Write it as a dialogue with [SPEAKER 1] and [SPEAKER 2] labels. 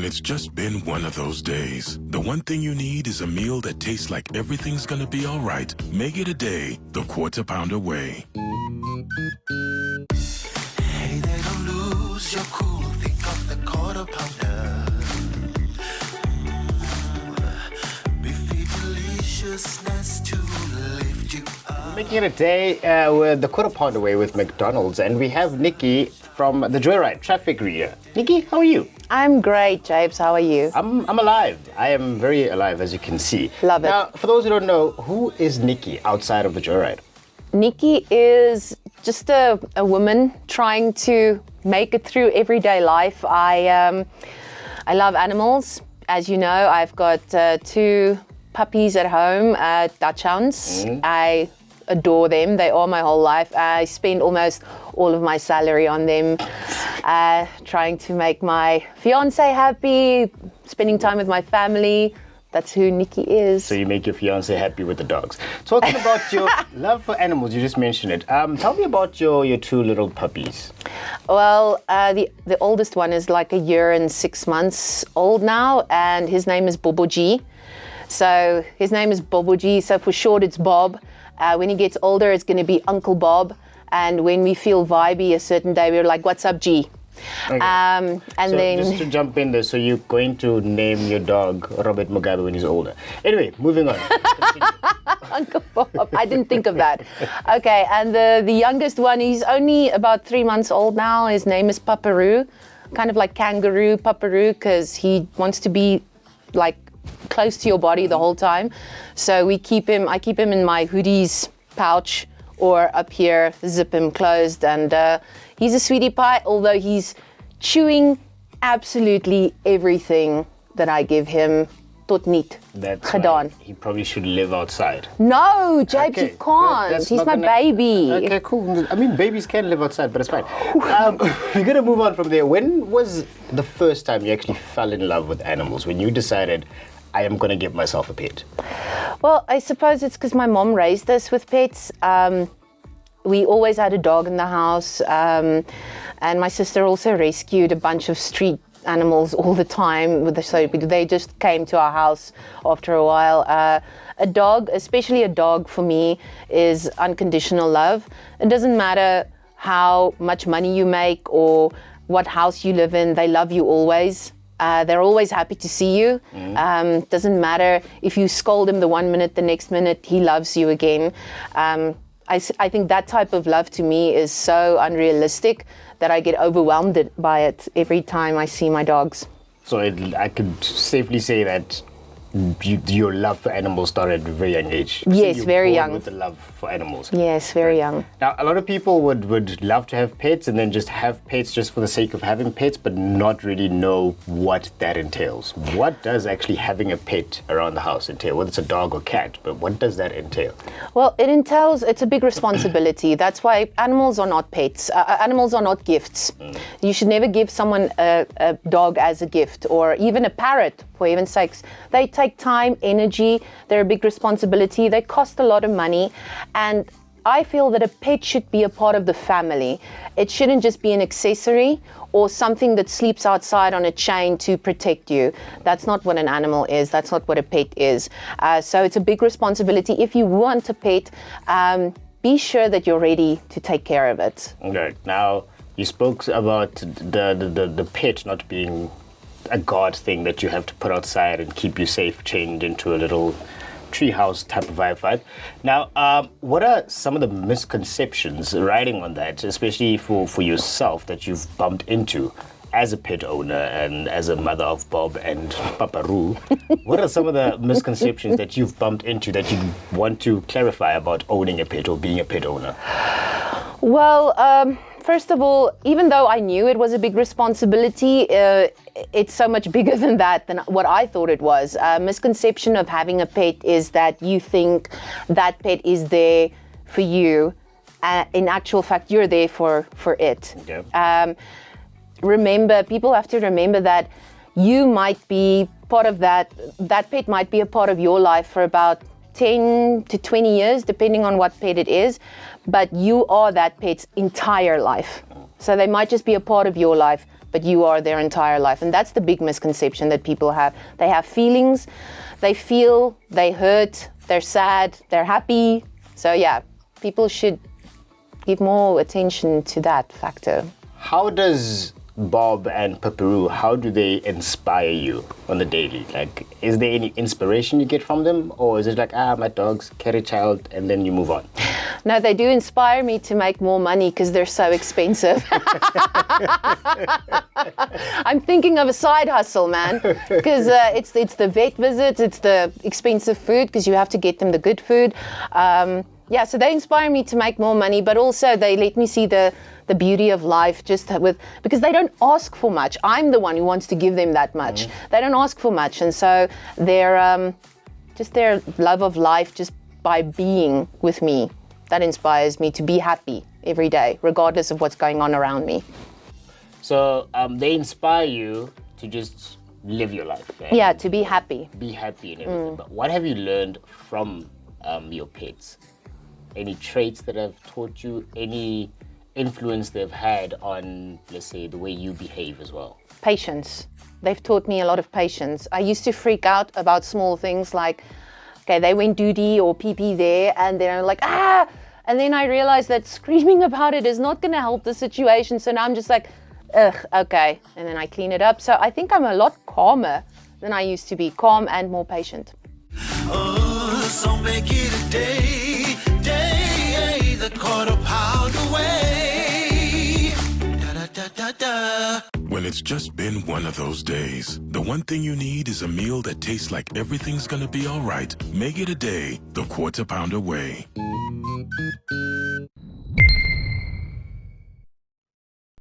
[SPEAKER 1] when it's just been one of those days. The one thing you need is a meal that tastes like everything's gonna be all right. Make it a day the Quarter Pounder way.
[SPEAKER 2] Hey there, don't lose your cool. Think of the Quarter Pounder. Beefy deliciousness to lift you up.
[SPEAKER 3] Making it a day with the Quarter Pounder way with McDonald's, and we have Nikki from the Joyride Traffic Reader. Nikki, how are you?
[SPEAKER 4] I'm great, Japes. How are you?
[SPEAKER 3] I'm alive. I am very alive, as you can see.
[SPEAKER 4] Love it.
[SPEAKER 3] Now, for those who don't know, who is Nikki outside of the Joyride?
[SPEAKER 4] Nikki is just a woman trying to make it through everyday life. I love animals. As you know, I've got 2 puppies at home, Dachshunds. I adore them. They are my whole life. I spend almost all of my salary on them, trying to make my fiance happy, spending time with my family. That's who Nikki is.
[SPEAKER 3] So you make your fiance happy with the dogs. Talking about your love for animals, you just mentioned it. Tell me about your 2 little puppies.
[SPEAKER 4] Well, the oldest one is like 1 year and 6 months old now, and his name is Boboji. So his name is Boboji, so for short it's Bob. When he gets older, it's going to be Uncle Bob. And when we feel vibey a certain day, we're like, what's up, G?
[SPEAKER 3] Okay.
[SPEAKER 4] And
[SPEAKER 3] So
[SPEAKER 4] then...
[SPEAKER 3] just to jump in there, so you're going to name your dog Robert Mugabe when he's older. Anyway, moving on.
[SPEAKER 4] Uncle Bob. I didn't think of that. Okay, and the youngest one, he's only about 3 months old now. His name is Paparu, kind of like kangaroo Paparu, because he wants to be like close to your body the whole time. So I keep him in my hoodies pouch or up here, zip him closed, and he's a sweetie pie, although he's chewing absolutely everything that I give him. Tot niet
[SPEAKER 3] That's
[SPEAKER 4] gedaan.
[SPEAKER 3] why he probably should live outside.
[SPEAKER 4] No, Japes,
[SPEAKER 3] Okay,
[SPEAKER 4] you can't.
[SPEAKER 3] that's
[SPEAKER 4] He's
[SPEAKER 3] not
[SPEAKER 4] my
[SPEAKER 3] gonna-
[SPEAKER 4] baby.
[SPEAKER 3] Okay, cool. I mean, babies can live outside, but it's fine. We're going to move on from there. When was the first time you actually fell in love with animals? When you decided, I am going to give myself a pet?
[SPEAKER 4] Well, I suppose it's because my mom raised us with pets. We always had a dog in the house, and my sister also rescued a bunch of street animals all the time. So they just came to our house after a while. A dog, especially a dog for me, is unconditional love. It doesn't matter how much money you make or what house you live in, they love you always. They're always happy to see you. Doesn't matter if you scold him the 1 minute, the next minute he loves you again. I think that type of love to me is so unrealistic that I get overwhelmed by it every time I see my dogs.
[SPEAKER 3] So I could safely say that your love for animals started at a very young age.
[SPEAKER 4] Yes,
[SPEAKER 3] So you're
[SPEAKER 4] very
[SPEAKER 3] born
[SPEAKER 4] young.
[SPEAKER 3] with the love for animals.
[SPEAKER 4] Yes, very young.
[SPEAKER 3] Now, a lot of people would love to have pets and then just have pets just for the sake of having pets, but not really know what that entails. What does actually having a pet around the house entail? Whether it's a dog or cat, but what does that entail?
[SPEAKER 4] Well, it's a big responsibility. That's why animals are not pets. Animals are not gifts. You should never give someone a dog as a gift, or even a parrot, for heaven's sakes. They take time, energy, they're a big responsibility, they cost a lot of money, and I feel that a pet should be a part of the family. It shouldn't just be an accessory or something that sleeps outside on a chain to protect you. That's not what an animal is. That's not what a pet is. So it's a big responsibility. If you want a pet, be sure that you're ready to take care of it.
[SPEAKER 3] Okay. Now, you spoke about the pet not being a guard thing that you have to put outside and keep you safe, chained into a little treehouse type of vibe, right? Now, what are some of the misconceptions riding on that, especially for yourself, that you've bumped into as a pet owner and as a mother of Bob and Paparu? What are some of the misconceptions that you've bumped into that you want to clarify about owning a pet or being a pet owner?
[SPEAKER 4] Well, first of all, even though I knew it was a big responsibility, it's so much bigger than that, than what I thought it was. A misconception of having a pet is that you think that pet is there for you. In actual fact, you're there for it.
[SPEAKER 3] Okay.
[SPEAKER 4] People have to remember that you might be part of that pet might be a part of your life for about 10 to 20 years, depending on what pet it is, but you are that pet's entire life. So they might just be a part of your life, but you are their entire life. And that's the big misconception that people have. They have feelings, they feel, they hurt, they're sad, they're happy. So yeah, people should give more attention to that factor.
[SPEAKER 3] How does Bob and Paparu, how do they inspire you on the daily? Like, is there any inspiration you get from them? Or is it like, my dog's carry child, and then you move on?
[SPEAKER 4] No, they do inspire me to make more money because they're so expensive. I'm thinking of a side hustle, man, because it's the vet visits, it's the expensive food because you have to get them the good food. Yeah, so they inspire me to make more money, but also they let me see the beauty of life because they don't ask for much. I'm the one who wants to give them that much. They don't ask for much, and so their love of life just by being with me, that inspires me to be happy every day, regardless of what's going on around me.
[SPEAKER 3] So they inspire you to just live your life. Right?
[SPEAKER 4] Yeah, to be happy.
[SPEAKER 3] Be happy and everything. But what have you learned from your pets? Any traits that have taught you? Any influence they've had on, let's say, the way you behave as well?
[SPEAKER 4] Patience. They've taught me a lot of patience. I used to freak out about small things like, okay, they went doo-dee or pee-pee there, and then I'm like, and then I realized that screaming about it is not going to help the situation. So now I'm just like, ugh, okay, and then I clean it up. So I think I'm a lot calmer than I used to be, calm and more patient.
[SPEAKER 2] Oh, so make it a day, the quarter pound away. Da da da da da.
[SPEAKER 1] When it's just been one of those days, the one thing you need is a meal that tastes like everything's gonna be all right. Make it a day, the quarter pounder way.